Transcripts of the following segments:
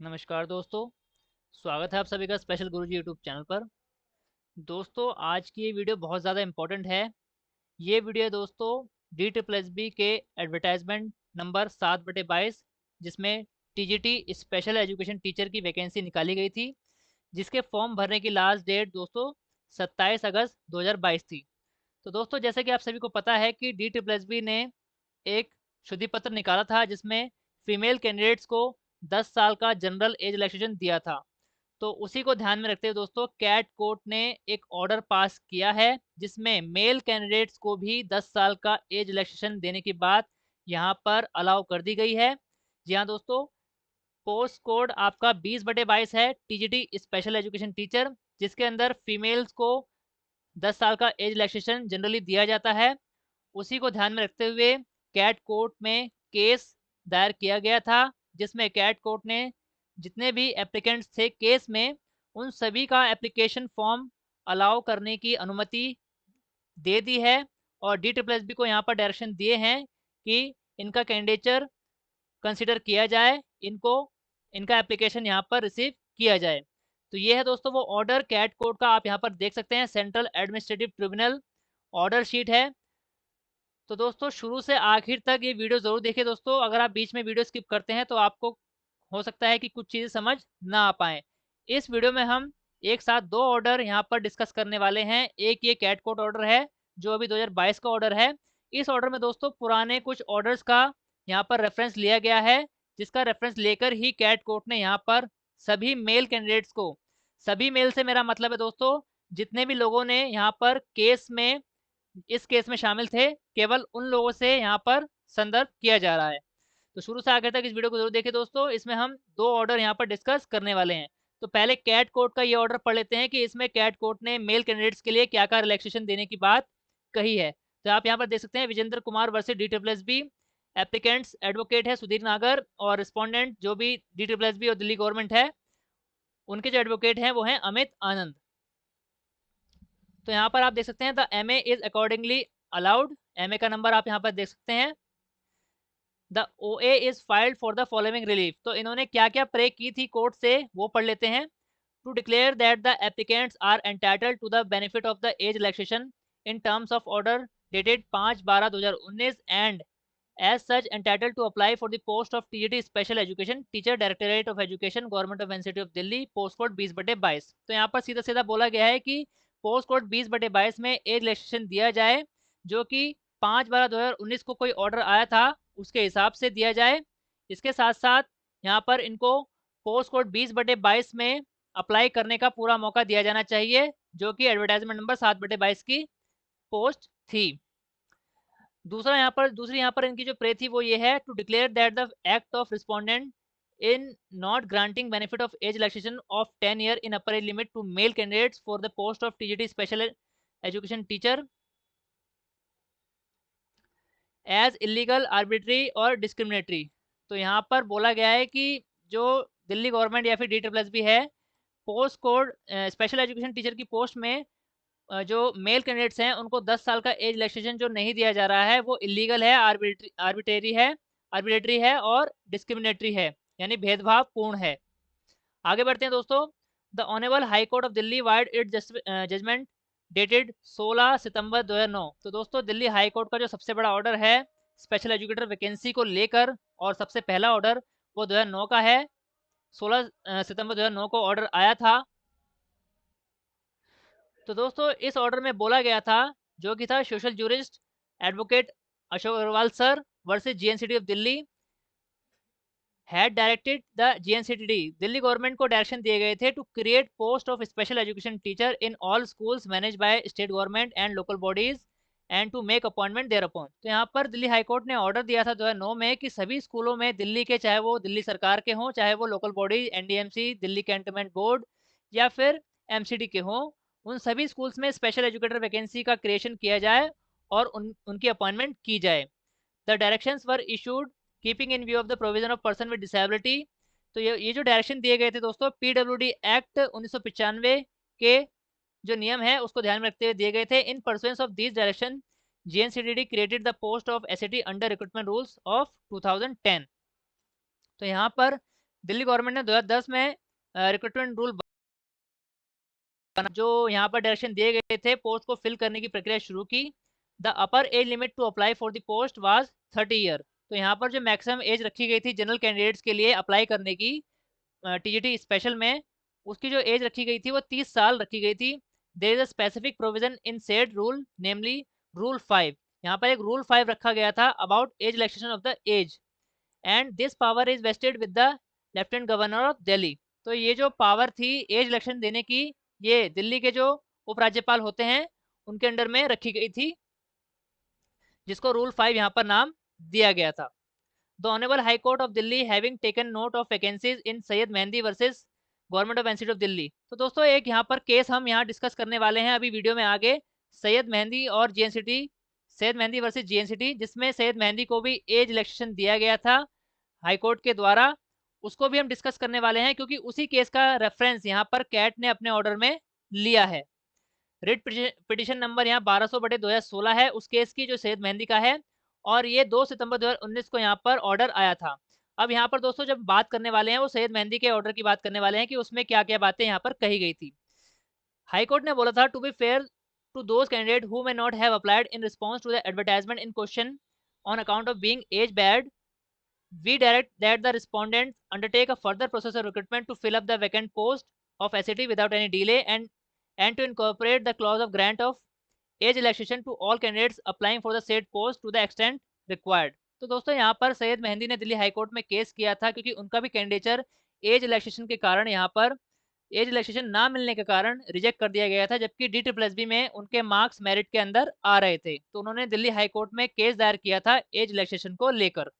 नमस्कार दोस्तों, स्वागत है आप सभी का स्पेशल गुरुजी यूट्यूब चैनल पर। दोस्तों, आज की ये वीडियो बहुत ज़्यादा इम्पोर्टेंट है। ये वीडियो है दोस्तों डी ट्रिपल एस बी के एडवर्टाइजमेंट नंबर 7/22, जिसमें टीजीटी स्पेशल एजुकेशन टीचर की वैकेंसी निकाली गई थी, जिसके फॉर्म भरने की लास्ट डेट दोस्तों 27 अगस्त 2022 थी। तो दोस्तों, जैसे कि आप सभी को पता है कि डी ट्रिपल एस बी ने एक शुद्धि पत्र निकाला था, जिसमें फीमेल कैंडिडेट्स को 10 साल का जनरल एज रिलैक्सेशन दिया था। तो उसी को ध्यान में रखते हुए दोस्तों कैट कोर्ट ने एक ऑर्डर पास किया है, जिसमें मेल कैंडिडेट्स को भी 10 साल का एज रिलैक्सेशन देने की बात यहाँ पर अलाउ कर दी गई है। जी हाँ दोस्तों, पोस्ट कोड आपका 20/22 है, टीजीटी स्पेशल एजुकेशन टीचर, जिसके अंदर फीमेल्स को 10 साल का एज रिलैक्सेशन जनरली दिया जाता है। उसी को ध्यान में रखते हुए कैट कोर्ट में केस दायर किया गया था, जिसमें कैट कोर्ट ने जितने भी एप्लीकेंट्स थे केस में, उन सभी का एप्लीकेशन फॉर्म अलाउ करने की अनुमति दे दी है। और डी ट्रिपल एस बी को यहाँ पर डायरेक्शन दिए हैं कि इनका कैंडिडेचर कंसिडर किया जाए, इनको इनका एप्लीकेशन यहाँ पर रिसीव किया जाए। तो ये है दोस्तों वो ऑर्डर कैट कोर्ट का, आप यहाँ पर देख सकते हैं, central administrative tribunal order sheet है। तो दोस्तों, शुरू से आखिर तक ये वीडियो ज़रूर देखिए दोस्तों। अगर आप बीच में वीडियो स्किप करते हैं तो आपको हो सकता है कि कुछ चीज़ें समझ ना आ पाएँ। इस वीडियो में हम एक साथ 2 ऑर्डर यहाँ पर डिस्कस करने वाले हैं। एक ये कैट कोर्ट ऑर्डर है, जो अभी 2022 का ऑर्डर है। इस ऑर्डर में दोस्तों पुराने कुछ ऑर्डर्स का यहाँ पर रेफ़रेंस लिया गया है, जिसका रेफ़रेंस लेकर ही कैट कोर्ट ने यहाँ पर सभी मेल कैंडिडेट्स को, सभी मेल से मेरा मतलब है दोस्तों, जितने भी लोगों ने यहाँ पर केस में, इस केस में शामिल थे, केवल उन लोगों से यहाँ पर संदर्भ किया जा रहा है। तो शुरू से आखिर तक इस वीडियो को जरूर देखिए दोस्तों। इसमें हम 2 ऑर्डर यहाँ पर डिस्कस करने वाले हैं। तो पहले कैट कोर्ट का ये ऑर्डर पढ़ लेते हैं कि इसमें कैट कोर्ट ने मेल कैंडिडेट्स के लिए क्या-क्या रिलैक्सेशन देने की बात कही है। तो आप यहाँ पर देख सकते हैं, Vijendra Kumar versus D triple S B. Applicants advocate है सुधीर नागर, और रिस्पोंडेंट जो भी डी ट्रिपल एस बी और दिल्ली गवर्नमेंट है, उनके जो एडवोकेट हैं वो हैं अमित आनंद। तो यहाँ पर आप देख सकते हैं, the MA is accordingly allowed. MA का नंबर आप यहाँ पर देख सकते हैं। द ओए is filed for the following relief. तो इन्होंने क्या क्या प्रे की थी कोर्ट से, वो पढ़ लेते हैं। To declare that the applicants are entitled to the benefit of the age relaxation in terms of order dated 5/12/2019 and as such entitled to apply for the post of TGT special education teacher, directorate of education, government of NCT of Delhi, post code 20/22। तो यहाँ पर सीधा सीधा बोला गया है कि post code 20/22 में एज रिलैक्सेशन दिया जाए, जो कि 5/12/2019 को कोई ऑर्डर आया था उसके हिसाब से दिया जाए। इसके साथ साथ यहाँ पर इनको पोस्ट कोड 20/22 में अप्लाई करने का पूरा मौका दिया जाना चाहिए, जो कि एडवर्टाइजमेंट नंबर 7/22 की पोस्ट थी। दूसरी यहाँ पर इनकी जो प्रे थी वो ये है, to declare that the act of respondent in not granting benefit of age relaxation of 10 year in upper age limit to male candidates for the post of TGT special education teacher as illegal, arbitrary और discriminatory। तो यहाँ पर बोला गया है कि जो Delhi government या फिर डी ट्रिपल एस बी है, post code special education teacher की पोस्ट में जो मेल कैंडिडेट्स हैं उनको 10 साल का एज रिलैक्सेशन जो नहीं दिया जा रहा है, वो इलीगल है, आर्बिट्रेरी है और डिस्क्रिमिनेटरी है, यानी भेदभाव पूर्ण है। आगे बढ़ते हैं दोस्तों। The honourable high court of Delhi vide its judgment dated 16 September 2009। तो दोस्तों, दिल्ली हाई कोर्ट का जो सबसे बड़ा ऑर्डर है स्पेशल एजुकेटर वैकेंसी को लेकर, और सबसे पहला ऑर्डर वो 2009 का है। 16 सितंबर 2009 को ऑर्डर आया था। तो दोस्तों, इस ऑर्डर में बोला गया था, जो कि था social jurist advocate Ashok Agrawal sir versus GNCT of Delhi had directed the GNCTD. Delhi government को डायरेक्शन दिए गए थे to create post of special education teacher in all schools manage by state government and local bodies and to make appointment thereupon. तो यहाँ पर Delhi high court ने order दिया था 2009 में कि सभी स्कूलों में दिल्ली के, चाहे वो दिल्ली सरकार के हों, चाहे वो local body NDMC, Delhi cantonment board या फिर एमसीडी के हों, उन सभी स्कूल्स में स्पेशल एजुकेटर वैकेंसी का क्रिएशन किया जाए और उनकी अपॉइंटमेंट की जाए। The directions were issued keeping in view of the provision of person with disability. तो ये जो डायरेक्शन दिए गए थे दोस्तों, पीडब्ल्यूडी एक्ट 1995 के जो नियम है उसको ध्यान में रखते हुए दिए गए थे। इन pursuance of this direction GNCTD created the post of SAT under recruitment rules of 2010। तो यहाँ पर दिल्ली गवर्नमेंट ने 2010 में रिक्रूटमेंट रूल जो यहाँ पर डायरेक्शन दिए गए थे पोस्ट को फिल करने की प्रक्रिया शुरू की। The upper age limit to apply for the post was 30 year. तो यहाँ पर जो मैक्सिमम एज रखी गई थी जनरल कैंडिडेट्स के लिए अप्लाई करने की टीजीटी स्पेशल में, उसकी जो एज रखी गई थी वो 30 साल रखी गई थी। There is a specific provision in said rule namely rule 5। यहाँ पर एक रूल 5 रखा गया था about age relaxation of the age, and this power is vested with the lieutenant governor of Delhi. तो ये जो पावर थी एज इलेक्शन देने की, ये दिल्ली के जो उपराज्यपाल होते हैं उनके अंडर में रखी गई थी, जिसको रूल 5 यहाँ पर नाम दिया गया था। The honourable high court of Delhi having taken note of vacancies in Syed mehndi versus government of NCT of Delhi. तो दोस्तों एक यहाँ पर केस हम यहाँ डिस्कस करने वाले हैं अभी वीडियो में आगे, सैयद मेहंदी और GNCT, Syed mehndi versus GNCT, जिसमें सैयद मेहंदी को भी एज इलेक्शन दिया गया था हाई कोर्ट के द्वारा। उसको भी हम डिस्कस करने वाले हैं क्योंकि उसी केस का रेफरेंस यहाँ पर कैट ने अपने ऑर्डर में लिया है। रिट पिटिशन नंबर यहाँ 1200/2016 है उस केस की जो सैयद मेहंदी का है, और ये 2 सितंबर 2019 को यहाँ पर ऑर्डर आया था। अब यहाँ पर दोस्तों जब बात करने वाले हैं वो सैयद मेहंदी के ऑर्डर की बात करने वाले हैं कि उसमें क्या क्या बातें यहाँ पर कही गई थी। हाई कोर्ट ने बोला था to be fair to those candidate who may not have applied in response to the advertisement in question on account of being age barred, we direct that the respondents undertake a further process of recruitment to fill up the vacant post of SAT without any delay, and to incorporate the clause of grant of age relaxation to all candidates applying for the said post to the extent required। तो दोस्तों यहाँ पर सैयद मेहंदी ने Delhi high court में case किया था क्योंकि उनका भी कैंडिडेचर एज रिलैक्सेशन के कारण यहाँ पर एज रिलैक्सेशन ना मिलने के कारण रिजेक्ट कर दिया गया था, जबकि DSSB में उनके मार्क्स मेरिट के अंदर आ रहे थे। तो उन्होंने दिल्ली हाई कोर्ट में केस दायर किया था एज रिलैक्सेशन को लेकर।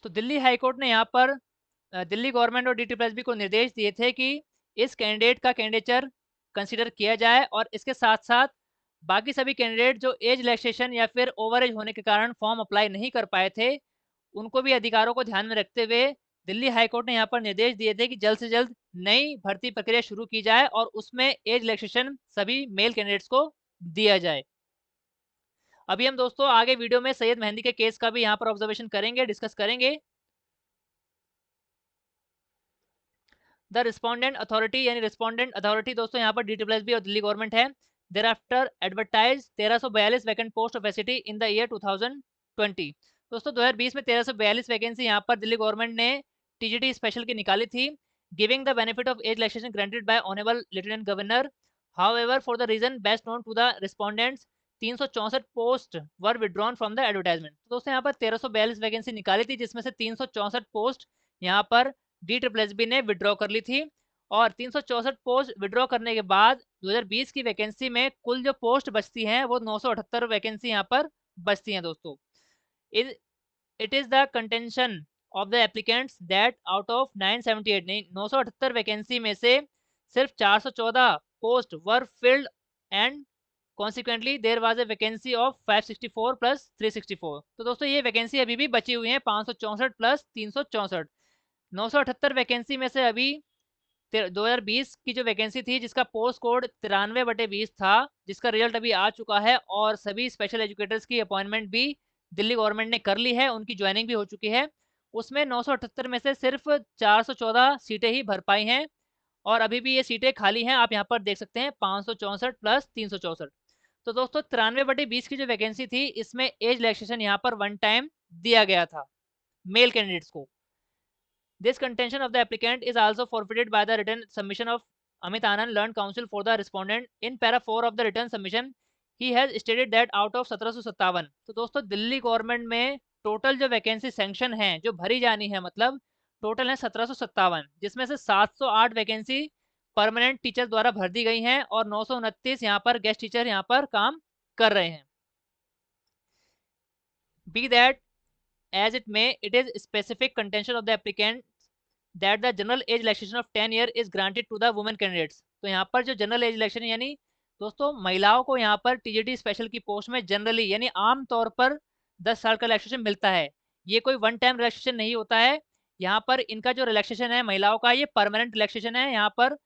तो दिल्ली हाई कोर्ट ने यहाँ पर दिल्ली गवर्नमेंट और DSSB को निर्देश दिए थे कि इस कैंडिडेट का कैंडिडेचर कंसिडर किया जाए, और इसके साथ साथ बाकी सभी कैंडिडेट जो एज रिलैक्सेशन या फिर ओवर एज होने के कारण फॉर्म अप्लाई नहीं कर पाए थे, उनको भी अधिकारों को ध्यान में रखते हुए दिल्ली हाई कोर्ट ने यहाँ पर निर्देश दिए थे कि जल्द से जल्द नई भर्ती प्रक्रिया शुरू की जाए और उसमें एज रिलैक्सेशन सभी मेल कैंडिडेट्स को दिया जाए। अभी हम दोस्तों आगे वीडियो में सैयद मेहंदी के केस का भी यहाँ पर ऑब्जर्वेशन करेंगे, डिस्कस करेंगे। द रिस्पोंडेंट अथॉरिटी, यानी रिस्पोंडेंट अथॉरिटी दोस्तों यहाँ पर DSSB और दिल्ली गवर्नमेंट है। Thereafter advertise 1342 vacant post of ST in the year 2020। दोस्तों 2020 में 1342 वैकेंसी यहाँ पर दिल्ली गवर्नमेंट ने टीजीटी स्पेशल की निकाली थी, giving the benefit of age relaxation granted by honourable lieutenant governor. However for the reason best known to the respondents 364 post were withdrawn from the advertisement. तो दोस्तों यहाँ पर 1342 वैकेंसी निकाली थी जिसमें से 364 पोस्ट यहाँ पर DSSB ने विड्रॉ कर ली थी, और 364 पोस्ट विड्रॉ करने के बाद 2020 की वैकेंसी में कुल जो पोस्ट बचती हैं वो 978 वैकेंसी यहाँ पर बचती हैं दोस्तों। It is the contention of the applicants that out of 978 नहीं 978 वैकेंसी में से सिर्फ 414 post were field, and consequently there was a vacancy of 564 plus 364। तो दोस्तों ये वैकेंसी अभी भी बची हुई है 564 प्लस 364। 978 वैकेंसी में से अभी 2020 की जो वैकेंसी थी जिसका पोस्ट कोड 93/20 था, जिसका रिजल्ट अभी आ चुका है, और सभी स्पेशल एजुकेटर्स की अपॉइंटमेंट भी दिल्ली गवर्नमेंट ने कर ली है, उनकी ज्वाइनिंग भी हो चुकी है। उसमें 978 में से सिर्फ 414 सीटें ही भर पाई हैं, और अभी भी ये सीटें खाली हैं। आप यहाँ पर देख सकते हैं 564 प्लस 364। तो दोस्तों 93/20 की जो वैकेंसी थी इसमें एज रिलैक्सेशन यहाँ पर वन टाइम दिया गया था मेल कैंडिडेट्स को। This contention of the applicant is also forfeited by the written submission of Amit Anand, learned counsel for the respondent. In para 4 of the written submission, he has stated that out of 1757। तो दोस्तों Delhi government में total जो vacancy sanction है जो भरी जानी है, मतलब टोटल है 1757, जिसमें से 708 वैकेंसी परमानेंट टीचर द्वारा भर दी गई हैं और 929 यहाँ पर गेस्ट टीचर यहाँ पर काम कर रहे हैं। Be that as it may, it is specific contention of the applicant that the general age relaxation of 10 year is granted to the women candidates। तो यहाँ पर जो जनरल एज रिलैक्सेशन यानी दोस्तों महिलाओं को यहाँ पर टीजीटी स्पेशल की पोस्ट में जनरली यानी आम तौर पर 10 साल का रिलैक्सेशन मिलता है। ये कोई वन टाइम रिलैक्सेशन नहीं होता है। यहाँ पर इनका जो रिलैक्सेशन है महिलाओं का, ये परमानेंट रिलैक्सेशन है। यहाँ पर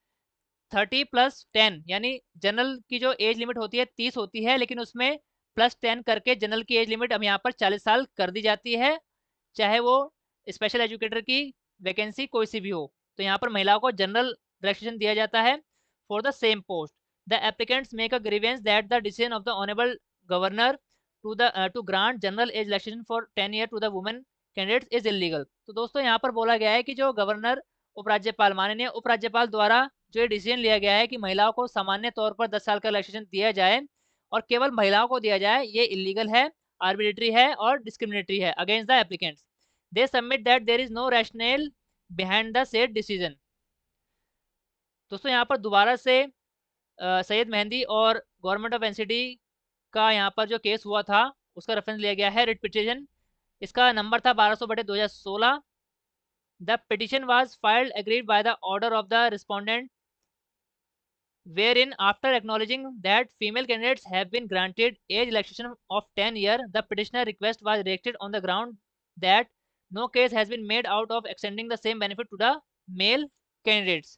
30 + 10 यानी जनरल की जो एज लिमिट होती है 30 होती है, लेकिन उसमें +10 करके जनरल की एज लिमिट अब यहाँ पर 40 साल कर दी जाती है, चाहे वो स्पेशल एजुकेटर की वैकेंसी कोई सी भी हो, तो यहाँ पर महिलाओं को जनरल रिलैक्सेशन दिया जाता है for the same post. The applicants make a grievance that the decision of the honourable governor to grant general age relaxation for 10 year to the women candidates is illegal. तो दोस्तों यहाँ पर बोला गया है कि जो गवर्नर उपराज्यपाल माननीय उपराज्यपाल द्वारा जो ये डिसीजन लिया गया है कि महिलाओं को सामान्य तौर पर 10 साल का रिलैक्सेशन दिया जाए और केवल महिलाओं को दिया जाए, ये इलीगल है, आर्बिट्रेटरी है और डिस्क्रिमिनेटरी है against the applicants. They submit that there is no rational behind the said decision. दोस्तों यहाँ पर दोबारा से सैयद मेहंदी और गवर्नमेंट ऑफ एनसीडी का यहाँ पर जो केस हुआ था उसका रेफरेंस लिया गया है, रिट पिटीशन। इसका नंबर था 1200/2016। The petition was filed agreed by the order of the respondent wherein after acknowledging that female candidates have been granted age relaxation of 10 years, the petitioner request was rejected on the ground that no case has been made out of extending the same benefit to the male candidates।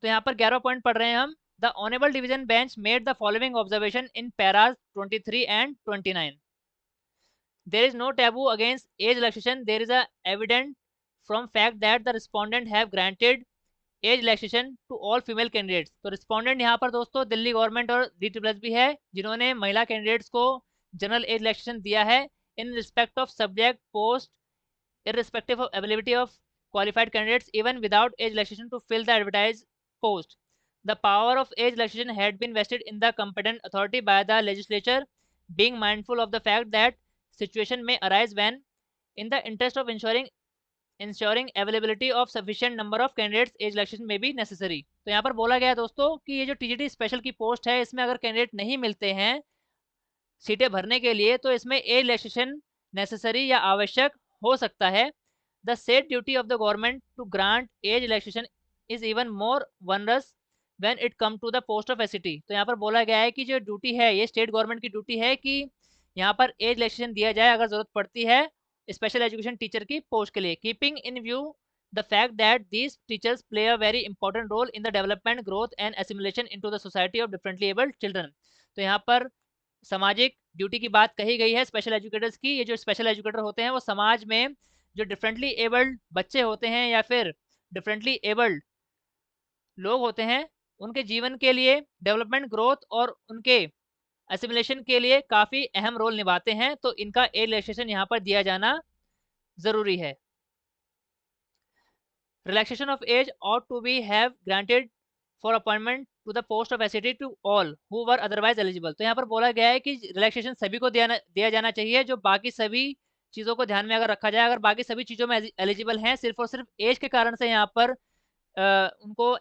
तो यहाँ पर 11 point पढ़ रहे हैं हम। The honourable division bench made the following observation in paras 23 and 29। There is no taboo against age relaxation. There is a evident from fact that the respondent have granted age relaxation to all female candidates. तो respondent यहाँ पर दोस्तों Delhi government और DSS भी है जिन्होंने महिला candidates को जनरल एज रिलैक्सेशन दिया है in respect of subject post irrespective of availability of qualified candidates even without age relaxation to fill the advertised post. The power of age relaxation had been vested in the competent authority by the legislature, being mindful of the fact that situation may arise when, in the interest of ensuring availability of sufficient number of candidates age relaxation may be necessary। तो यहाँ पर बोला गया है दोस्तों कि ये जो TGT स्पेशल की पोस्ट है इसमें अगर कैंडिडेट नहीं मिलते हैं सीटें भरने के लिए तो इसमें एज रिलैक्सेशन नेसेसरी या आवश्यक हो सकता है। The set duty of the government to grant age relaxation is even more onerous when it come to the post of SCT. तो यहाँ पर बोला गया है कि जो ड्यूटी है ये स्टेट गवर्नमेंट की ड्यूटी है कि यहाँ पर एज रिलैक्सेशन दिया जाए अगर जरूरत पड़ती है स्पेशल एजुकेशन टीचर की पोस्ट के लिए, keeping in view the fact that these teachers play a very important role in the development growth and assimilation into the society of differently abled children. तो यहाँ पर सामाजिक ड्यूटी की बात कही गई है स्पेशल एजुकेटर्स की। ये जो स्पेशल एजुकेटर होते हैं वो समाज में जो डिफरेंटली एबल्ड बच्चे होते हैं या फिर डिफरेंटली एबल्ड लोग होते हैं उनके जीवन के लिए डेवलपमेंट ग्रोथ और उनके एसिमुलेशन के लिए काफ़ी अहम रोल निभाते हैं। तो इनका एज रिलैक्सेशन यहाँ पर दिया जाना ज़रूरी है। Relaxation of age ought to be have granted for appointment to the post of SCT to all who were otherwise eligible। तो यहाँ पर बोला गया है कि रिलैक्सेशन सभी को दिया जाना चाहिए जो बाकी सभी चीज़ों को ध्यान में अगर रखा जाए, अगर बाकी सभी चीज़ों में एलिजिबल हैं, सिर्फ और सिर्फ एज के कारण से यहाँ पर उनको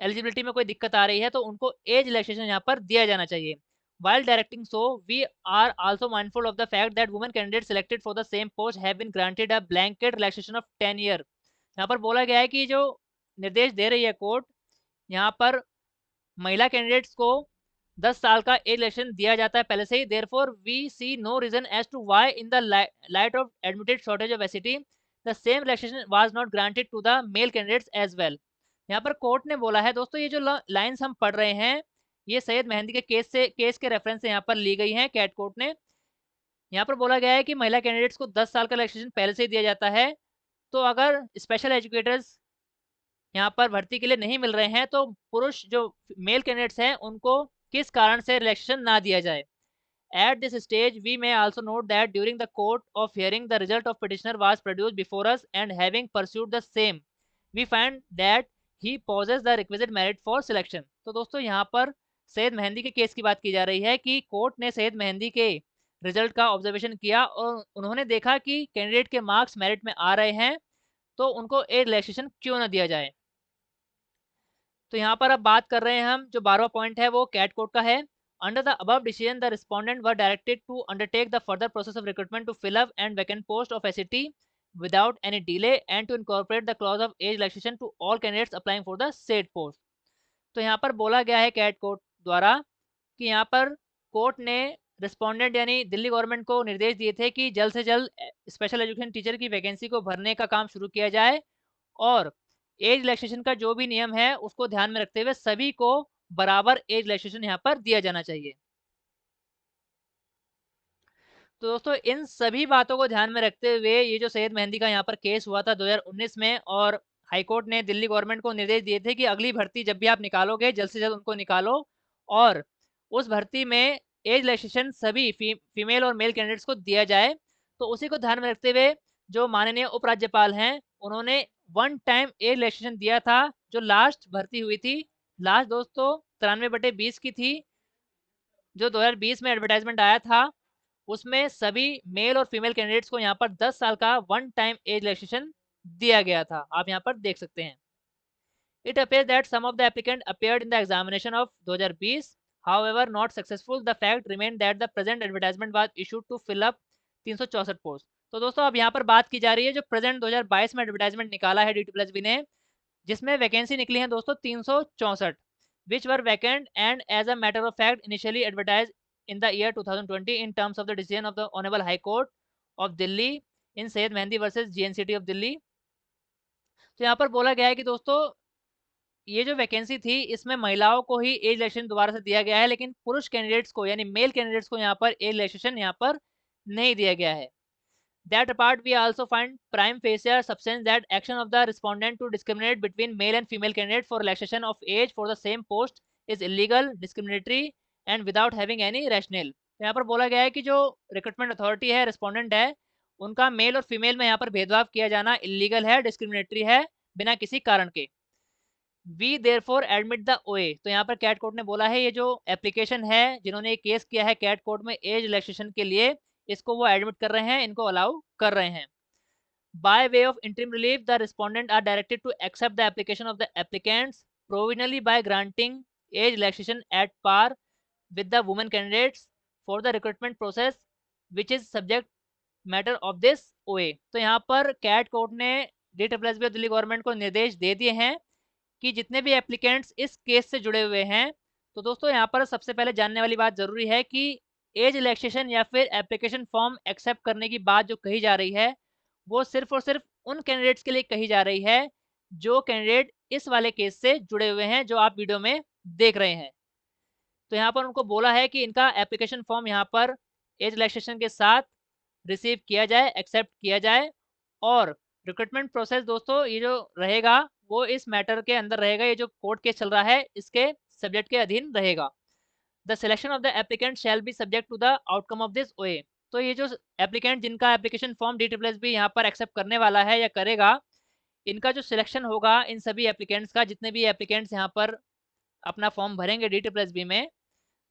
एलिजिबिलिटी में कोई दिक्कत आ रही है तो उनको एज रिलैक्सेशन यहाँ पर दिया जाना चाहिए। While directing so, we are also mindful of the fact that women candidates selected for the same post have been granted a blanket relaxation of 10 year। यहाँ पर बोला गया है कि जो निर्देश दे रही है कोर्ट यहाँ पर महिला कैंडिडेट्स को 10 साल का एज रिलैक्सेशन दिया जाता है पहले से ही। Therefore we see no reason as to why in the light of admitted shortage of SCT the same relaxation was not granted to the male candidates as well. यहाँ पर कोर्ट ने बोला है दोस्तों ये जो लाइंस हम पढ़ रहे हैं ये सैयद मेहंदी के केस के रेफरेंस से यहाँ पर ली गई है कैट कोर्ट ने। यहाँ पर बोला गया है कि महिला कैंडिडेट्स को 10 साल का रिलैक्सेशन पहले से ही दिया जाता है, तो अगर स्पेशल एजुकेटर्स यहाँ पर भर्ती के लिए नहीं मिल रहे हैं तो पुरुष जो मेल कैंडिडेट्स हैं उनको किस कारण से रिलैक्सेशन ना दिया जाए। At this stage, we may also note that during the court of hearing, the result of petitioner was produced before us, and having pursued the same, we find that he possesses the requisite merit for selection। तो दोस्तों यहाँ पर सैयद मेहंदी के case की बात की जा रही है कि कोर्ट ने सैयद मेहंदी के रिजल्ट का ऑब्जर्वेशन किया और उन्होंने देखा कि कैंडिडेट के मार्क्स मेरिट में आ रहे हैं तो उनको एज रिलैक्सेशन क्यों ना दिया जाए। तो यहाँ पर अब बात कर रहे हैं हम जो 12वां पॉइंट है वो कैट कोर्ट का है। Under the above decision, the respondent were directed to undertake the further process of recruitment to fill up and vacant post of SCT without any delay and to incorporate the clause of age relaxation to all candidates applying for the said post। तो यहाँ पर बोला गया है cat court द्वारा कि यहाँ पर कोर्ट ने रिस्पोंडेंट यानी दिल्ली गवर्नमेंट को निर्देश दिए थे कि जल्द से जल्द स्पेशल एजुकेशन टीचर की वैकेंसी को भरने का काम शुरू किया जाए और एज रिलैक्सेशन का जो भी नियम है उसको ध्यान में रखते हुए सभी को बराबर एज रिलैक्सेशन यहाँ पर दिया जाना चाहिए। तो दोस्तों इन सभी बातों को ध्यान में रखते हुए ये जो सैयद मेहंदी का यहाँ पर केस हुआ था 2019 में, और हाईकोर्ट ने दिल्ली गवर्नमेंट को निर्देश दिए थे कि अगली भर्ती जब भी आप निकालोगे जल्द से जल्द उनको निकालो, और उस भर्ती में एज रिलैक्सेशन सभी फीमेल और मेल कैंडिडेट्स को दिया जाए। तो उसी को ध्यान में रखते हुए जो माननीय उपराज्यपाल हैं उन्होंने वन टाइम एज रिलैक्सेशन दिया था। जो लास्ट भर्ती हुई थी, लास्ट दोस्तों 93/20 की थी, जो 2020 में एडवर्टाइजमेंट आया था, उसमें सभी मेल और फीमेल कैंडिडेट्स को यहाँ पर 10 साल का वन टाइम एज रिलैक्सेशन दिया गया था। आप यहाँ पर देख सकते हैं। It appears that some of the applicants appeared in the examination of 2020, however not successful. The fact remained that the present advertisement was issued to fill up 364 post. तो दोस्तों अब यहाँ पर बात की जा रही है जो प्रेजेंट 2022 में एडवर्टाइजमेंट निकाला है DT+B ने, जिसमें वैकेंसी निकली है दोस्तों 364, which were vacant and as a matter of fact initially advertised in the year 2020 in terms of the decision of the Honorable High Court of Delhi in Syed Mehndi versus GNCT of Delhi। तो यहाँ पर बोला गया है कि दोस्तों ये जो वैकेंसी थी इसमें महिलाओं को ही एज रिलैक्सेशन दोबारा से दिया गया है, लेकिन पुरुष कैंडिडेट्स को यानी मेल कैंडिडेट्स को यहाँ पर एज रिलैक्सेशन यहाँ पर नहीं दिया गया है। That apart, we also find prime facie substance that action of the respondent to discriminate between male and female candidates for relaxation of age for the same post is illegal, discriminatory and without having any rationale। तो यहाँ पर बोला गया है कि जो recruitment authority है, respondent है, उनका मेल और फीमेल में यहाँ पर भेदभाव किया जाना इलीगल है, डिस्क्रिमिनेटरी है, बिना किसी कारण के। वी देयरफॉर एडमिट द ओए। तो यहाँ पर कैट कोर्ट ने बोला है ये जो एप्लीकेशन है, जिन्होंने ये केस किया है कैट कोर्ट में एज रिलैक्सेशन के लिए, इसको वो एडमिट कर रहे हैं, इनको अलाउ कर रहे हैं। By way of interim relief, the respondent are directed to accept the application of the applicants provisionally by granting age relaxation at par with the women candidates for the recruitment process, which is subject matter of this OA। तो यहाँ पर cat court ने DSSB और Delhi government को निर्देश दे दिए हैं कि जितने भी एप्लीकेंट्स इस केस से जुड़े हुए हैं, तो दोस्तों यहाँ पर सबसे पहले जानने वाली बात ज़रूरी है कि एज रिलैक्सेशन या फिर एप्लीकेशन फॉर्म एक्सेप्ट करने की बात जो कही जा रही है, वो सिर्फ और सिर्फ उन कैंडिडेट्स के लिए कही जा रही है जो कैंडिडेट इस वाले केस से जुड़े हुए हैं, जो आप वीडियो में देख रहे हैं। तो यहाँ पर उनको बोला है कि इनका एप्लीकेशन फॉर्म यहाँ पर एज रिलैक्सेशन के साथ रिसीव किया जाए, एक्सेप्ट किया जाए, और रिक्रूटमेंट प्रोसेस दोस्तों ये जो रहेगा वो इस मैटर के अंदर रहेगा, ये जो कोर्ट केस चल रहा है इसके सब्जेक्ट के अधीन रहेगा। The selection of the applicant shall be subject to the outcome of this OA. तो ये जो एप्लीकेंट जिनका एप्लीकेशन फॉर्म DSSB यहाँ पर एक्सेप्ट करने वाला है या करेगा, इनका जो सिलेक्शन होगा इन सभी एप्लीकेंट्स का, जितने भी एप्लीकेंट्स यहाँ पर अपना फॉर्म भरेंगे DSSB में,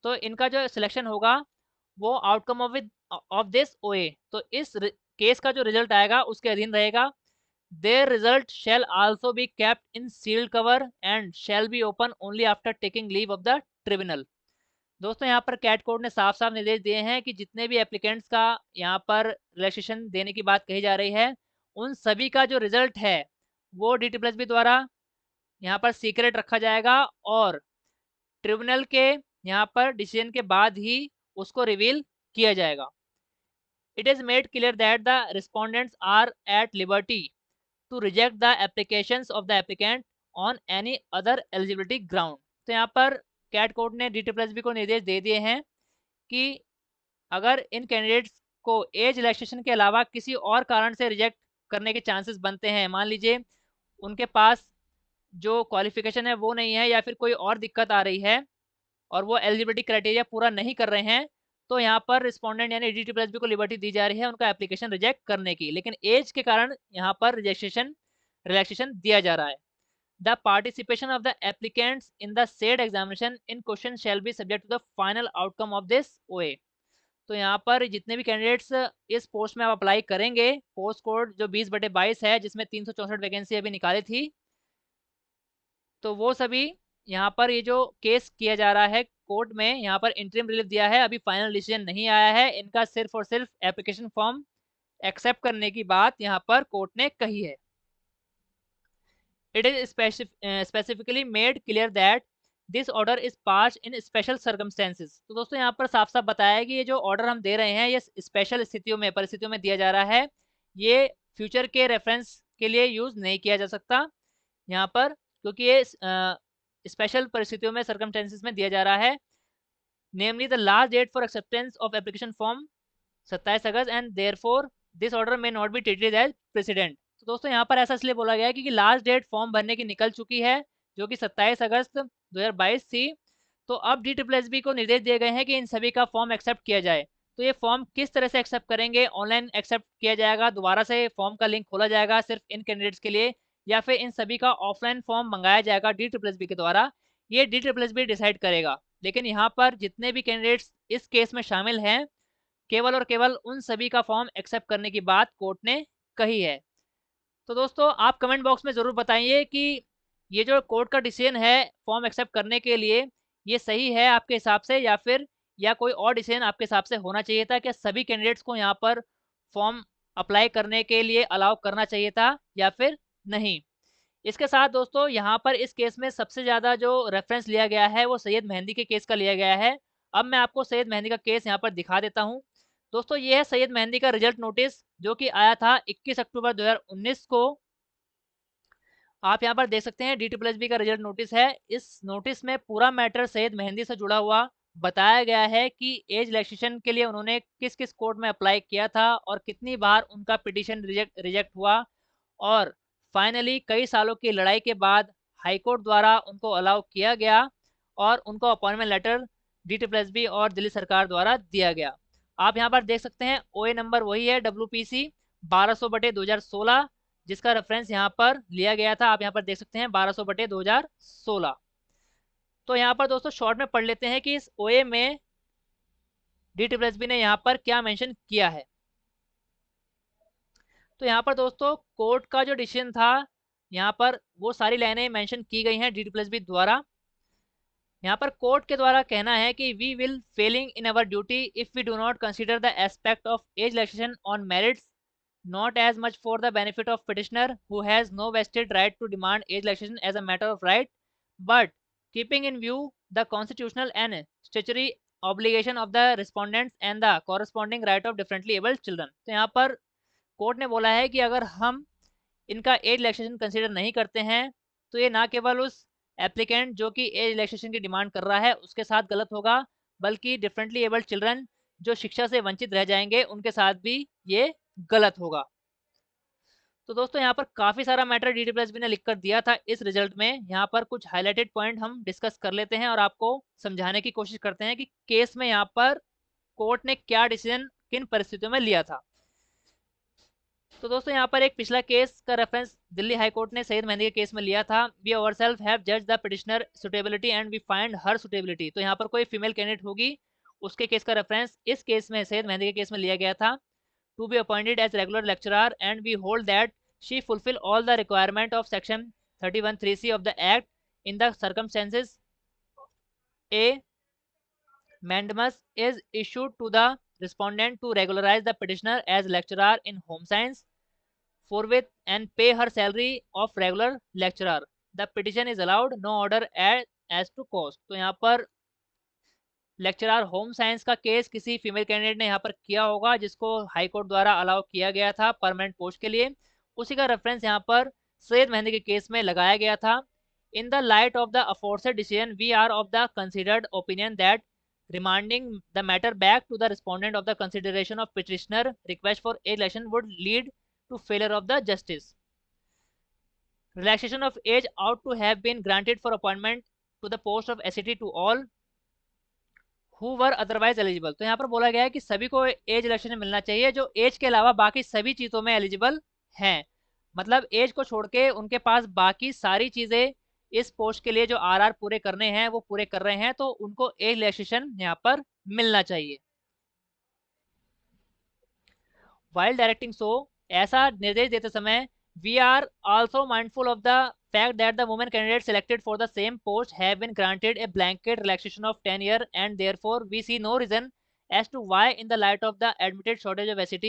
तो इनका जो सिलेक्शन होगा वो आउटकम ऑफ दिस ओए, तो इस केस का जो रिजल्ट आएगा उसके अधीन रहेगा। Their result shall also be kept in sealed cover and shall be open only after taking leave of the tribunal। दोस्तों यहाँ पर कैट कोर्ट ने साफ साफ निर्देश दिए हैं कि जितने भी एप्लीकेंट्स का यहाँ पर रिलैक्सेशन देने की बात कही जा रही है, उन सभी का जो रिजल्ट है वो DSSB द्वारा यहाँ पर सीक्रेट रखा जाएगा, और ट्रिब्यूनल के यहाँ पर डिसीजन के बाद ही उसको रिवील किया जाएगा। It is made clear that the respondents are at liberty to reject the applications of the applicant on any other eligibility ground। तो यहाँ पर कैट कोर्ट ने DSSB को निर्देश दे दिए हैं कि अगर इन कैंडिडेट्स को एज रिलैक्सेशन के अलावा किसी और कारण से रिजेक्ट करने के चांसेस बनते हैं, मान लीजिए उनके पास जो क्वालिफिकेशन है वो नहीं है या फिर कोई और दिक्कत आ रही है और वो एलिजिबिलिटी क्राइटेरिया पूरा नहीं कर रहे हैं, तो यहाँ पर रिस्पोंडेंट यानी DSSB को लिबर्टी दी जा रही है उनका एप्लीकेशन रिजेक्ट करने की, लेकिन एज के कारण यहाँ पर रिलैक्सेशन दिया जा रहा है। The participation of the applicants in the said examination in question shall be subject to the final outcome of this OA. तो यहाँ पर जितने भी कैंडिडेट्स इस पोस्ट में आप अप्लाई करेंगे, पोस्ट कोड जो 20/22 है जिसमें 364 वैकेंसी अभी निकाली थी, तो वो सभी यहाँ पर ये जो केस किया जा रहा है कोर्ट में, यहाँ पर इंटरिम रिलीफ दिया है, अभी फाइनल डिसीजन नहीं आया है, इनका सिर्फ और सिर्फ एप्लीकेशन फॉर्म एक्सेप्ट करने की बात यहाँ पर कोर्ट ने कही है। It is specifically made clear that this order is pass in special circumstances. तो दोस्तों यहाँ पर साफ साफ बताया है कि ये जो ऑर्डर हम दे रहे हैं ये स्पेशल परिस्थितियों में दिया जा रहा है, ये फ्यूचर के रेफरेंस के लिए यूज़ नहीं किया जा सकता यहाँ पर, क्योंकि ये स्पेशल परिस्थितियों में सर्कमस्टेंसेस में दिया जा रहा है। Namely the last date for acceptance of application form 27 अगस्त and therefore this order may not be treated as precedent. तो दोस्तों यहाँ पर ऐसा इसलिए बोला गया है क्योंकि लास्ट डेट फॉर्म भरने की निकल चुकी है, जो कि 27 अगस्त 2022 थी। तो अब DSSB को निर्देश दिए गए हैं कि इन सभी का फॉर्म एक्सेप्ट किया जाए। तो ये फॉर्म किस तरह से एक्सेप्ट करेंगे? ऑनलाइन एक्सेप्ट किया जाएगा, दोबारा से फॉर्म का लिंक खोला जाएगा सिर्फ इन कैंडिडेट्स के लिए, या फिर इन सभी का ऑफलाइन फॉर्म मंगाया जाएगा DSSB के द्वारा? ये DSSB डिसाइड करेगा। लेकिन यहाँ पर जितने भी कैंडिडेट्स इस केस में शामिल हैं, केवल और केवल उन सभी का फॉर्म एक्सेप्ट करने की बात कोर्ट ने कही है। तो दोस्तों आप कमेंट बॉक्स में ज़रूर बताइए कि ये जो कोर्ट का डिसीजन है फॉर्म एक्सेप्ट करने के लिए, ये सही है आपके हिसाब से, या फिर कोई और डिसीजन आपके हिसाब से होना चाहिए था? क्या सभी कैंडिडेट्स को यहाँ पर फॉर्म अप्लाई करने के लिए अलाउ करना चाहिए था या फिर नहीं? इसके साथ दोस्तों यहाँ पर इस केस में सबसे ज़्यादा जो रेफरेंस लिया गया है वो सैयद मेहंदी के केस का लिया गया है। अब मैं आपको सैयद मेहंदी का केस यहाँ पर दिखा देता हूँ। दोस्तों ये है सैयद मेहंदी का रिजल्ट नोटिस, जो कि आया था 21 अक्टूबर 2019 को। आप यहाँ पर देख सकते हैं DSSB का रिजल्ट नोटिस है। इस नोटिस में पूरा मैटर सैयद मेहंदी से जुड़ा हुआ बताया गया है कि एज रिलैक्सेशन के लिए उन्होंने किस किस कोर्ट में अप्लाई किया था और कितनी बार उनका पिटीशन रिजेक्ट हुआ, और फाइनली कई सालों की लड़ाई के बाद हाई कोर्ट द्वारा उनको अलाउ किया गया और उनको अपॉइंटमेंट लेटर DSSB और दिल्ली सरकार द्वारा दिया गया। आप यहाँ पर देख सकते हैं OA नंबर वही है WPC 1200/2016, जिसका रेफरेंस यहाँ पर लिया गया था। आप यहाँ पर देख सकते हैं 1200/2016। तो यहाँ पर दोस्तों शॉर्ट में पढ़ लेते हैं कि इस OA में DSSB ने यहाँ पर क्या मेंशन किया है। तो यहाँ पर दोस्तों कोर्ट का जो डिसीजन था, यहाँ पर वो सारी लाइनें मेंशन की गई हैं DSSB द्वारा। यहाँ पर कोर्ट के द्वारा कहना है कि we will failing in our duty if we do not consider the aspect of age relaxation on merits, not as much for the benefit of petitioner who has no vested right to demand age relaxation as a matter of right, but keeping in view the constitutional and statutory obligation of the respondents and the corresponding right of differently abled children। तो यहाँ पर court ने बोला है कि अगर हम इनका एज रिलैक्सेशन कंसीडर नहीं करते हैं तो ये ना केवल उस एप्लीकेंट जो कि एज रिलैक्सेशन की डिमांड कर रहा है उसके साथ गलत होगा, बल्कि डिफरेंटली एबल्ड चिल्ड्रन जो शिक्षा से वंचित रह जाएंगे उनके साथ भी ये गलत होगा। तो दोस्तों यहाँ पर काफ़ी सारा मैटर DSSB ने लिखकर दिया था इस रिजल्ट में। यहाँ पर कुछ हाईलाइटेड पॉइंट हम डिस्कस कर लेते हैं और आपको समझाने की कोशिश करते हैं कि केस में यहाँ पर कोर्ट ने क्या डिसीजन किन परिस्थितियों में लिया था। तो दोस्तों यहाँ पर एक पिछला केस का रेफरेंस दिल्ली हाई कोर्ट ने सैयद मेहंदी के केस में लिया था। वी आवरसेल्फ हैव जज the petitioner suitability and we find her suitability. तो यहाँ पर कोई फीमेल कैंडिडेट होगी, उसके केस का रेफरेंस इस केस में सैयद मेहंदी के केस में लिया गया था। To be appointed as regular lecturer and we hold that she fulfil all the requirement of section 31(3)(c of the act in the circumstances a mandamus is issued to the respondent to regularize the petitioner as lecturer in home science forthwith and pay her salary of regular lecturer. The petition is allowed, no order as to cost। तो यहाँ पर lecturer home science का case किसी female candidate ने यहाँ पर किया होगा जिसको हाई कोर्ट द्वारा अलाउ किया गया था परमानेंट पोस्ट के लिए। उसी का रेफरेंस यहाँ पर सैयद मेहंदी के केस में लगाया गया था। In the light of the aforesaid decision we are of the considered opinion that remanding the matter back to the respondent of the consideration of petitioner request for age relaxation would lead to failure of the justice. Relaxation of age ought to have been granted for appointment to the post of SET to all who were otherwise eligible। तो यहाँ पर बोला गया है कि सभी को age relaxation मिलना चाहिए जो एज के अलावा बाकी सभी चीज़ों में एलिजिबल हैं। मतलब एज को छोड़ के उनके पास बाकी सारी चीज़ें इस पोस्ट के लिए जो आरआर पूरे करने हैं वो पूरे कर रहे हैं, तो उनको एज रिलैक्सेशन यहाँ पर मिलना चाहिए। वाइल डायरेक्टिंग सो, ऐसा निर्देश देते समय we are also mindful of the fact that the women candidates selected for the same post have been granted a blanket relaxation of 10 year and therefore we see no reason as to why in the light of the admitted shortage of SET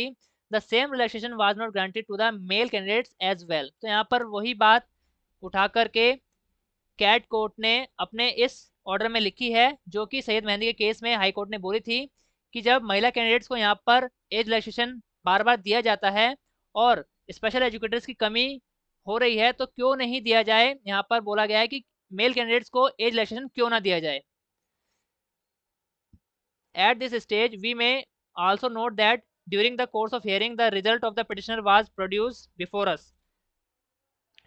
the same relaxation was not granted to the male candidates as well। तो यहाँ पर वही बात उठा करके cat court ने अपने इस ऑर्डर में लिखी है जो कि सैयद मेहंदी के केस में हाई कोर्ट ने बोली थी कि जब महिला कैंडिडेट्स को यहाँ पर एज रिलैक्सेशन बार बार दिया जाता है और स्पेशल एजुकेटर्स की कमी हो रही है तो क्यों नहीं दिया जाए। यहाँ पर बोला गया है कि मेल कैंडिडेट्स को एज रिलैक्सेशन क्यों ना दिया जाए। At this stage we may also note that during the course of hearing the result of the petitioner was produce before us.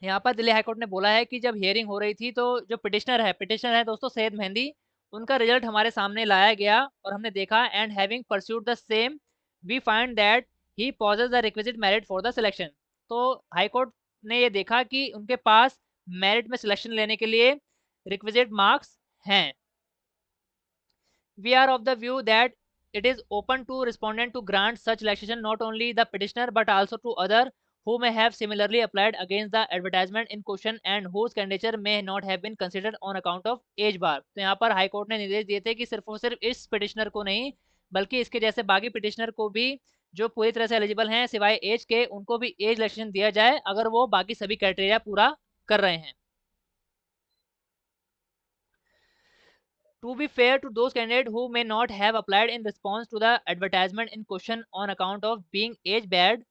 यहाँ पर दिल्ली हाईकोर्ट ने बोला है कि जब हियरिंग हो रही थी तो जो पिटिशनर है दोस्तों सैयद मेहंदी, उनका रिजल्ट हमारे सामने लाया गया और हमने देखा, and having perused the same we find that he possess the requisite merit for the selection. तो हाईकोर्ट ने ये देखा कि उनके पास मेरिट में सिलेक्शन लेने के लिए रिक्विजिट मार्क्स हैं। We are of the view that it is open to respondent to grant such relaxation not only the petitioner but also to other who may have similarly applied against the advertisement in question and whose candidature may not have been considered on account of age bar। तो यहाँ पर high court ने निर्देश दिए थे कि सिर्फ और सिर्फ इस पिटिशनर को नहीं बल्कि इसके जैसे बाकी पिटिशनर को भी जो पूरी तरह से एलिजिबल हैं सिवाय एज के, उनको भी एज रिलैक्सेशन दिया जाए अगर वो बाकी सभी क्राइटेरिया पूरा कर रहे हैं। To be fair to those candidates who may not have applied in response to the advertisement in question on account of being age barred,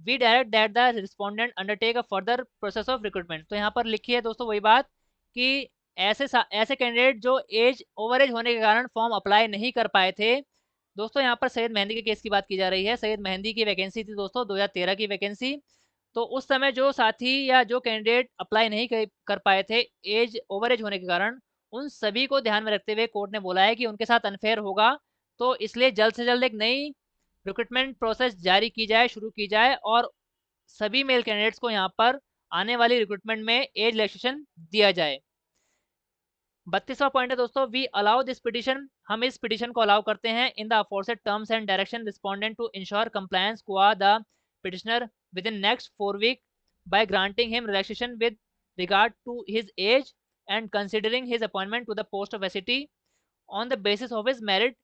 we direct that the respondent undertake a further process of recruitment। तो यहाँ पर लिखी है दोस्तों वही बात कि ऐसे कैंडिडेट जो ओवर एज होने के कारण फॉर्म अप्लाई नहीं कर पाए थे। दोस्तों यहाँ पर सैयद मेहंदी के केस की बात की जा रही है। सैयद मेहंदी की वैकेंसी थी दोस्तों 2013 की वैकेंसी। तो उस समय जो साथी या जो कैंडिडेट अप्लाई नहीं कर पाए थे ओवर एज होने के कारण, उन सभी को ध्यान में रखते हुए कोर्ट ने बोला है कि उनके साथ अनफेयर होगा, तो इसलिए जल्द से जल्द एक नई रिक्रूटमेंट प्रोसेस जारी की जाए, शुरू की जाए और सभी मेल कैंडिडेट्स को यहाँ पर आने वाली रिक्रूटमेंट में एज रिलैक्सेशन दिया जाए। 32वां पॉइंट है दोस्तों, वी अलाउ दिस पिटिशन, हम इस पिटिशन को अलाउ करते हैं in the aforesaid terms and direction respondent to ensure compliance qua the petitioner within next 4 week by granting him relaxation with regard to his age and considering his appointment to the post of SET on the basis of his merit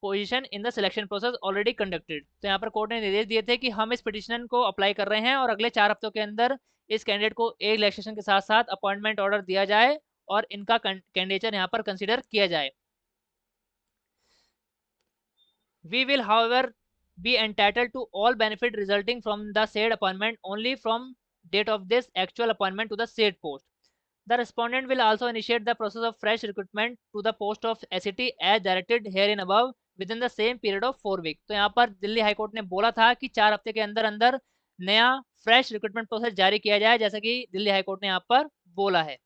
position in the selection process already conducted। तो यहाँ पर court ने निर्देश दिए थे कि हम इस पिटिशन को अप्लाई कर रहे हैं और अगले 4 हफ्तों के अंदर इस कैंडिडेट को एज रिलैक्सेशन के साथ साथ अपॉइंटमेंट ऑर्डर दिया जाए और इनका कैंडिडेचर यहाँ पर कंसिडर किया जाए। We will however be entitled to all benefit resulting from the said appointment only from date of this actual appointment to the said post। The respondent will also initiate the process of fresh recruitment to the post of SET as directed herein above within the same period of 4 week। तो यहाँ पर Delhi high court ने बोला था कि 4 हफ्ते के अंदर अंदर नया फ्रेश रिक्रूटमेंट प्रोसेस जारी किया जाए, जैसा कि दिल्ली हाई कोर्ट ने यहाँ पर बोला है।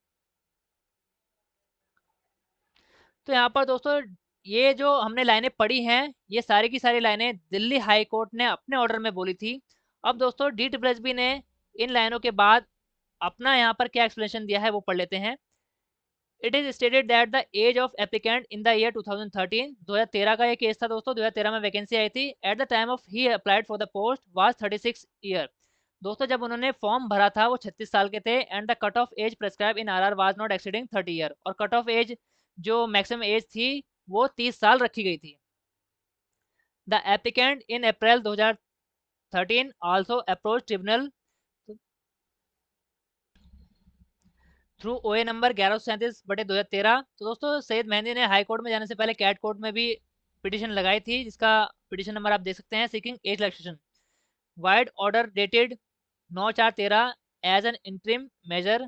तो यहाँ पर दोस्तों ये जो हमने लाइनें पढ़ी हैं, ये सारी की सारी लाइनें दिल्ली हाई कोर्ट ने अपने ऑर्डर में बोली थी। अब दोस्तों DSSB ने इन लाइनों के बाद अपना यहाँ पर क्या एक्सप्लेनेशन दिया है वो पढ़ लेते हैं। It is stated that the age of applicant in the year 2013, 2013 का ये केस था दोस्तों, 2013 में वैकेंसी आई थी। At the time of he applied for the post was 36 year. दोस्तों जब उन्होंने फॉर्म भरा था वो 36 साल के थे। And the cut off age prescribe in RR was not exceeding 30 year, और कट ऑफ एज जो मैक्सिमम एज थी वो 30 साल रखी गई थी। The applicant in April 2013 also approach tribunal through OA number 1137/2013। तो दोस्तों सैयद मेहंदी ने हाई कोर्ट में जाने से पहले कैट कोर्ट में भी पिटिशन लगाई थी, जिसका पिटिशन नंबर आप देख सकते हैं, seeking age relaxation. Vide order dated 9/4/13 as an interim measure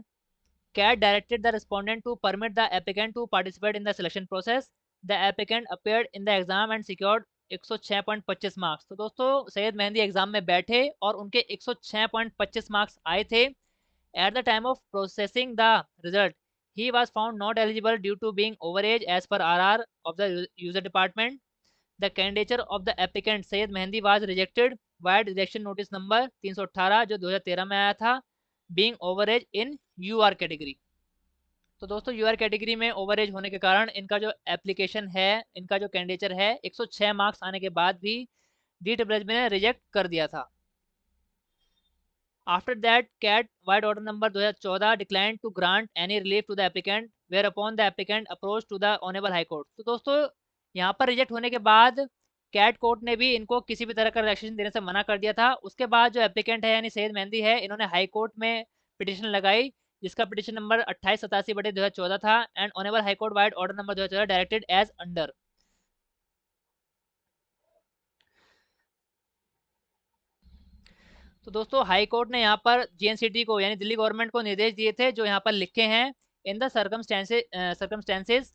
CAT directed the respondent to permit the applicant to participate in the selection process. The applicant appeared in the exam and secured 106.25 marks. तो दोस्तों Syed mehndi exam में बैठे और उनके 106.25 marks आए थे। At the time of processing the result, he was found not eligible due to being overage as per RR of the user department. The candidature of the applicant Syed Mehendi was rejected via rejection notice number 318 जो 2013 में आया था, being overage in UR category। तो दोस्तों UR category में ओवरेज होने के कारण इनका जो एप्लीकेशन है, इनका जो कैंडिडेचर है, 106 मार्क्स आने के बाद भी DSSB ने रिजेक्ट कर दिया था। After that, CAT wide order number 2014 declined to grant any relief to the applicant, whereupon the applicant approached to the Honorable High Court। तो दोस्तों यहाँ पर रिजेक्ट होने के बाद कैट कोर्ट ने भी इनको किसी भी तरह का रिलैक्सेशन देने से मना कर दिया था। उसके बाद जो एप्लीकेंट है यानी सैयद मेहंदी है, इन्होंने हाई कोर्ट में पिटिशन लगाई, जिसका पिटिशन नंबर 2887/2014 था। And honourable high court vide order number 2014 directed as under. तो दोस्तों हाई कोर्ट ने यहाँ पर GNCT को यानी दिल्ली गवर्नमेंट को निर्देश दिए थे जो यहाँ पर लिखे हैं। In the circumstances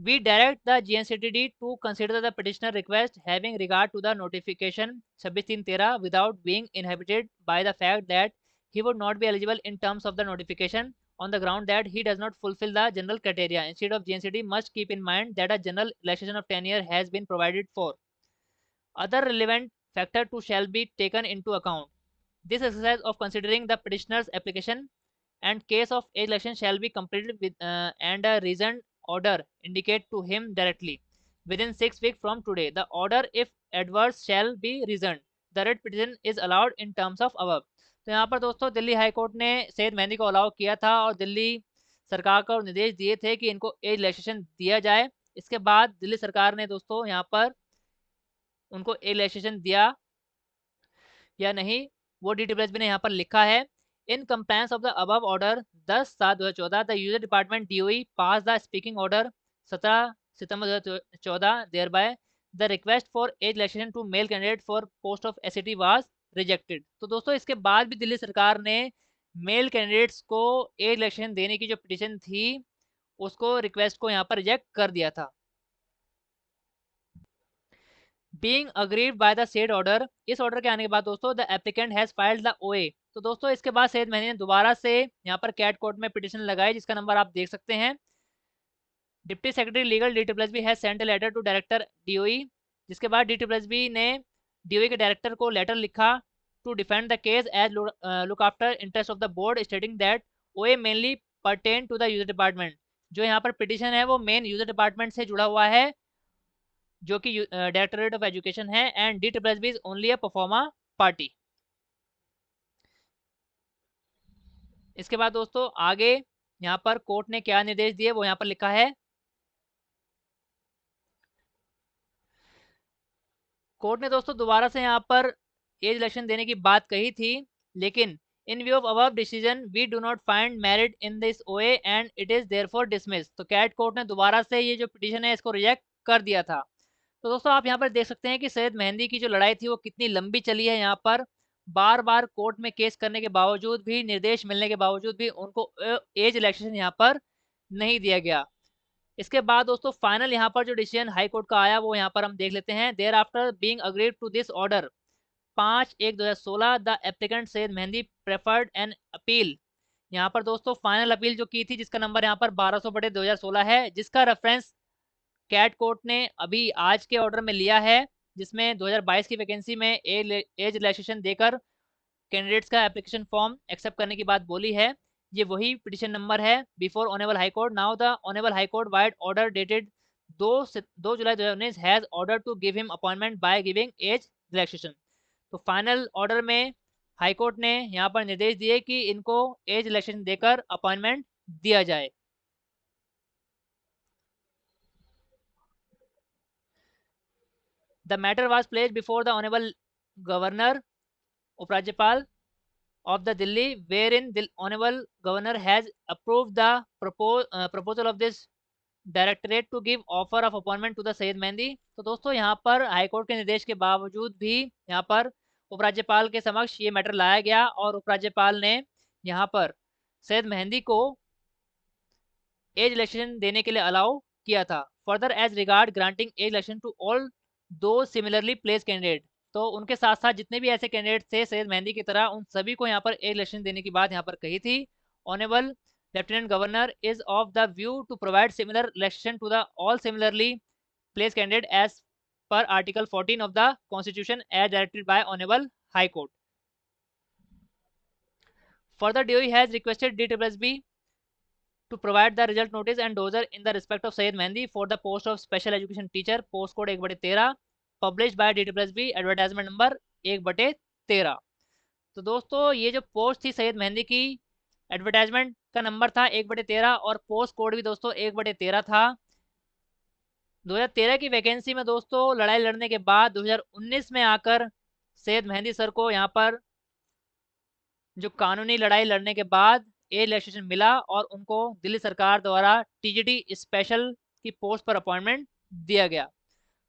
We direct the GNCTD to consider the petitioner request having regard to the notification 26/3 without being inhibited by the fact that he would not be eligible in terms of the notification on the ground that he does not fulfill the general criteria. Instead of GNCTD must keep in mind that a general relaxation of tenure has been provided for. Other relevant factor too shall be taken into account. This exercise of considering the petitioner's application and case of age election shall be completed with and a reasoned order indicate to him directly within 6 weeks from today. The order, if adverse, shall be reasoned. The writ petition is allowed in terms of above. तो यहाँ पर दोस्तों Delhi high court ने सैयद मेहंदी को allow किया था और दिल्ली सरकार को निर्देश दिए थे कि इनको एज रिलैक्सेशन दिया जाए। इसके बाद दिल्ली सरकार ने दोस्तों यहाँ पर उनको एज रिलैक्सेशन दिया या नहीं, वो DTPSB ने यहाँ पर लिखा है। In compliance of the above order 10/7/2014 the user department DOE pass the speaking order 17 September 2014 thereby the request for age relaxation to male candidate for post of SAT was rejected. तो दोस्तों इसके बाद भी दिल्ली सरकार ने मेल कैंडिडेट्स को age relaxation देने की जो पिटीशन थी उसको रिक्वेस्ट को यहाँ पर रिजेक्ट कर दिया था। Being agreed by the said order, इस ऑर्डर के आने के बाद दोस्तों the applicant has filed the OA। तो दोस्तों इसके बाद सैयद मेहंदी ने दोबारा से यहाँ पर कैट कोर्ट में पिटीशन लगाई जिसका नंबर आप देख सकते हैं। Deputy secretary legal DTPSB has sent a letter to director DOE, जिसके बाद DTPSB ने DOE के डायरेक्टर को लेटर लिखा to defend the case as look after interest of the board stating that OA mainly pertain to the user department. जो यहाँ पर petition है वो मेन यूजर डिपार्टमेंट से जुड़ा हुआ है जो कि डायरेक्टरेट ऑफ एजुकेशन है and DTPSB is only a pro forma party. इसके बाद दोस्तों आगे यहाँ पर कोर्ट ने क्या निर्देश दिए वो यहाँ पर लिखा है। कोर्ट ने दोस्तों दोबारा से यहाँ पर एज इलेक्शन देने की बात कही थी, लेकिन in view of above decision we do not find merit in this OA and it is therefore dismiss. तो कैट कोर्ट ने दोबारा से ये जो पिटीशन है इसको रिजेक्ट कर दिया था। तो दोस्तों आप यहाँ पर देख सकते हैं कि सैयद मेहंदी की जो लड़ाई थी वो कितनी लंबी चली है। यहाँ पर बार बार कोर्ट में केस करने के बावजूद भी, निर्देश मिलने के बावजूद भी उनको एज रिलैक्सेशन यहाँ पर नहीं दिया गया। इसके बाद दोस्तों फाइनल यहाँ पर जो डिसीजन हाई कोर्ट का आया वो यहाँ पर हम देख लेते हैं। Thereafter being aggrieved to this order 5/1/2016 the applicant Syed Mehndi preferred an appeal. यहाँ पर दोस्तों फाइनल अपील जो की थी जिसका नंबर यहाँ पर 1200/2016 है, जिसका रेफरेंस कैट कोर्ट ने अभी आज के ऑर्डर में लिया है, जिसमें 2022 की वैकेंसी में एज रिलैक्सेशन देकर कैंडिडेट्स का एप्लीकेशन फॉर्म एक्सेप्ट करने की बात बोली है। ये वही पिटीशन नंबर है before honourable high court. Now the honourable high court vide order dated 2 July 2019 has order to give him appointment by giving age relaxation. तो फाइनल ऑर्डर में हाई कोर्ट ने यहाँ पर निर्देश दिए कि इनको एज रिलैक्सेशन देकर अपॉइंटमेंट दिया जाए। The matter was placed before the Honorable Governor, Uprajapal of the Delhi, wherein the Honorable Governor has approved the proposal of this directorate to give offer of appointment to the Syed Mehndi. तो दोस्तों यहाँ पर high court के निर्देश के बावजूद भी यहाँ पर उपराज्यपाल के समक्ष ये मैटर लाया गया और उपराज्यपाल ने यहाँ पर सैयद मेहंदी को एज इलेक्शन देने के लिए अलाउ किया था। Further as regard granting age election to all those similarly placed candidate, तो उनके साथ साथ जितने भी ऐसे कैंडिडेट थे सैयद मेहंदी की तरह उन सभी को यहाँ पर एज इलेक्शन देने की बात यहाँ पर कही थी। Honourable Lieutenant Governor is of the view to provide similar election to the all similarly placed candidate as per Article 14 of the Constitution as directed by Honorable High Court. Further, DOE has requested DTPSB to provide the result notice and dossier in the respect of Syed Mehendi for the post of special education teacher, post code 1/13, published by DTPSB, advertisement number 1/13। तो दोस्तों ये जो post थी सैयद मेहंदी की, advertisement का number था 1/13 और post code भी दोस्तों 1/13 था। 2013 की वैकेंसी में दोस्तों लड़ाई लड़ने के बाद 2019 में आकर सैयद मेहंदी सर को यहाँ पर जो कानूनी लड़ाई लड़ने के बाद एज रिलैक्सेशन मिला और उनको दिल्ली सरकार द्वारा TGT स्पेशल की पोस्ट पर अपॉइंटमेंट दिया गया।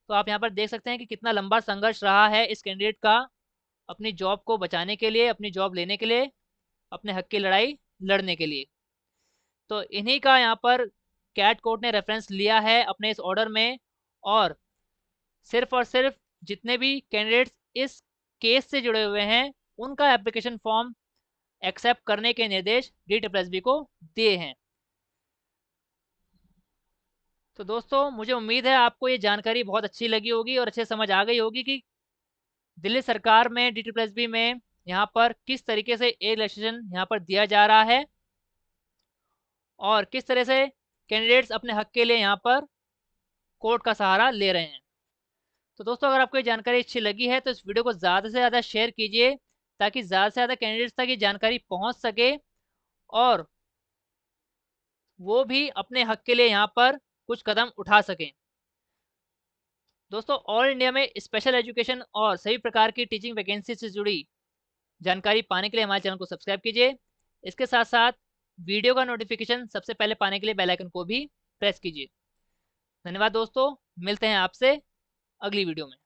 तो आप यहाँ पर देख सकते हैं कि कितना लंबा संघर्ष रहा है इस कैंडिडेट का अपनी जॉब को बचाने के लिए, अपनी जॉब लेने के लिए, अपने हक की लड़ाई लड़ने के लिए। तो इन्हीं का यहाँ पर कैट कोर्ट ने रेफरेंस लिया है अपने इस ऑर्डर में, और सिर्फ जितने भी कैंडिडेट्स इस केस से जुड़े हुए हैं उनका एप्लीकेशन फॉर्म एक्सेप्ट करने के निर्देश DSSB को दिए हैं। तो दोस्तों मुझे उम्मीद है आपको ये जानकारी बहुत अच्छी लगी होगी और अच्छे समझ आ गई होगी कि दिल्ली सरकार में DSSB में यहाँ पर किस तरीके से एज रिलैक्सेशन यहाँ पर दिया जा रहा है और किस तरह से कैंडिडेट्स अपने हक के लिए यहाँ पर कोर्ट का सहारा ले रहे हैं। तो दोस्तों अगर आपको ये जानकारी अच्छी लगी है तो इस वीडियो को ज़्यादा से ज़्यादा शेयर कीजिए ताकि ज़्यादा से ज़्यादा कैंडिडेट्स तक ये जानकारी पहुँच सके और वो भी अपने हक के लिए यहाँ पर कुछ कदम उठा सकें। दोस्तों ऑल इंडिया में स्पेशल एजुकेशन और सभी प्रकार की टीचिंग वैकेंसी से जुड़ी जानकारी पाने के लिए हमारे चैनल को सब्सक्राइब कीजिए। इसके साथ साथ वीडियो का नोटिफिकेशन सबसे पहले पाने के लिए बेल आइकन को भी प्रेस कीजिए। धन्यवाद दोस्तों, मिलते हैं आपसे अगली वीडियो में।